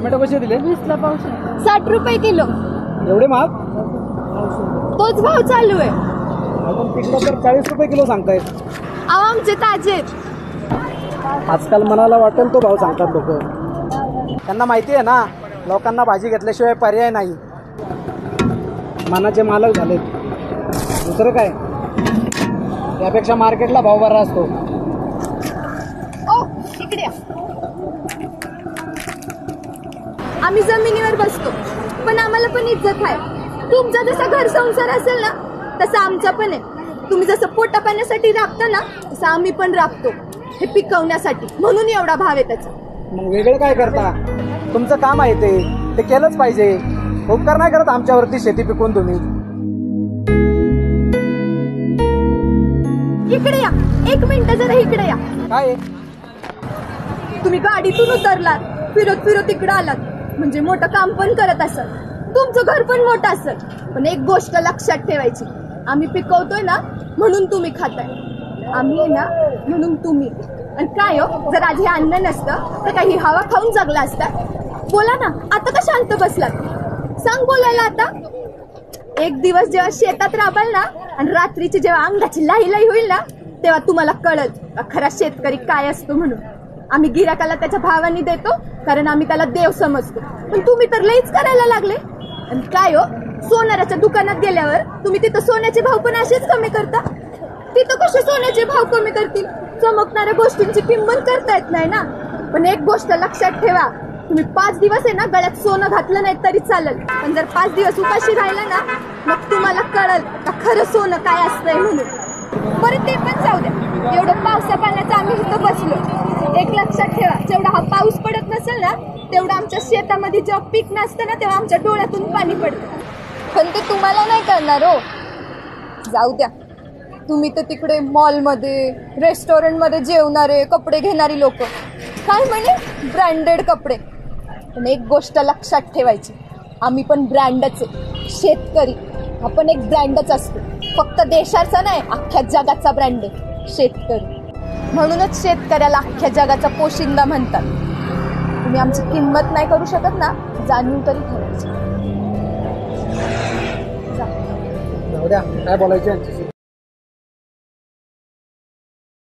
Tomato कसे दिले? 20ला पावशेर. 60 रुपये किलो. एवढे महाग? तोच भाव चालू आहे. आपण पिकलं तर 40 रुपये किलो सांगतायत. अहो आमचे ताजे. आजकाल मनाला वाटेल तो भाव सांगतात लोक. त्यांना माहिती आहे ना, लोकांना भाजी घेतल्याशिवाय पर्याय नाही. मनाचे मालक झालेत. दुसरं काय, त्यापेक्षा मार्केटला भाव बरा असतो. ओ इकडे या. आम्ही जमिनीवर बसतो, पण आम्हाला पण इज्जत आहे. तुमचा जसा घर संसार असेल ना, तसा आमचा पण आहे. तुम्ही जसं पोटा पाण्यासाठी राबता ना, तसं आम्ही पण राबतो हे पिकवण्यासाठी. म्हणून एवढा भाव आहे त्याचा. मग वेगळं काय करता? तुमचं काम आहे ते केलंच पाहिजे. उपकार नाही करत आमच्यावरती शेती पिकवून तुम्ही. इकडे या, 1 मिनिट जरा इकडे या. काय? तुम्ही गाडीतून उतरलात, फिरत फिरत इकडे आलात, म्हणजे मोठं काम पण करत असाल. तुमचं घर पण मोठं असेल. पण एक गोष्ट लक्षात ठेवायची, आम्ही पिकवतोय ना म्हणून तुम्ही खाताय. आम्ही ना म्हणून तुम्ही. आणि काय हो, जर आधी अन्न नसतं तर काही हवा खाऊन जगला असता. बोला ना, आता का शांत बसलात? सांग बोलायला आता. एक दिवस जेव्हा शेतात राबाल ना, आणि रात्रीची जेव्हा अंगाची लाई लाई होईल ना, तेव्हा तुम्हाला कळल खरा शेतकरी काय असतो म्हणून. आम्ही गिराकाला त्याच्या भावाने देतो, कारण आम्ही त्याला देव समजतो. पण तुम्ही तर लईच करायला लागले. आणि काय हो, सोनाराच्या दुकानात गेल्यावर तुम्ही तिथं सोन्याचे भाव पण असेच कमी करता. तिथं कसे सोन्याचे भाव कमी करतील? चमकणाऱ्या गोष्टींची किंमत करता येत नाही ना. पण एक गोष्ट लक्षात ठेवा, तुम्ही 5 दिवस आहे ना गळ्यात सोनं घातलं नाही तरी चालेल, पण जर 5 दिवस उपाशी राहिला ना, मग तुम्हाला कळल का खरं सोनं काय असतंय म्हणून. बरं ते पण जाऊ द्या. एवढं पावसा पाण्याचं आम्ही इथं बसलो. एक लक्षात ठेवा, जेवढा हा पाऊस पडत नसेल ना, तेवढं आमच्या शेतामध्ये जेव्हा पीक नसतं ना, तेव्हा आमच्या डोळ्यातून पाणी पडतं. पण ते तुम्हाला नाही करणार हो. जाऊ द्या, तुम्ही तर तिकडे मॉलमध्ये, रेस्टॉरंटमध्ये जेवणारे, कपडे घेणारी लोक, काय म्हणे ब्रँडेड कपडे. पण एक गोष्ट लक्षात ठेवायची, आम्ही पण ब्रँडच आहे. शेतकरी आपण एक ब्रँडच असतो. फक्त देशाचा नाही, अख्ख्या जगाचा ब्रँड आहे शेतकरी. म्हणूनच शेतकऱ्याला अख्ख्या जगाचा पोशिंदा म्हणतात. तुम्ही आमची किंमत नाही करू शकत ना, जाणीव तरी ठेवायची. जाऊ द्या, काय बोलायचं.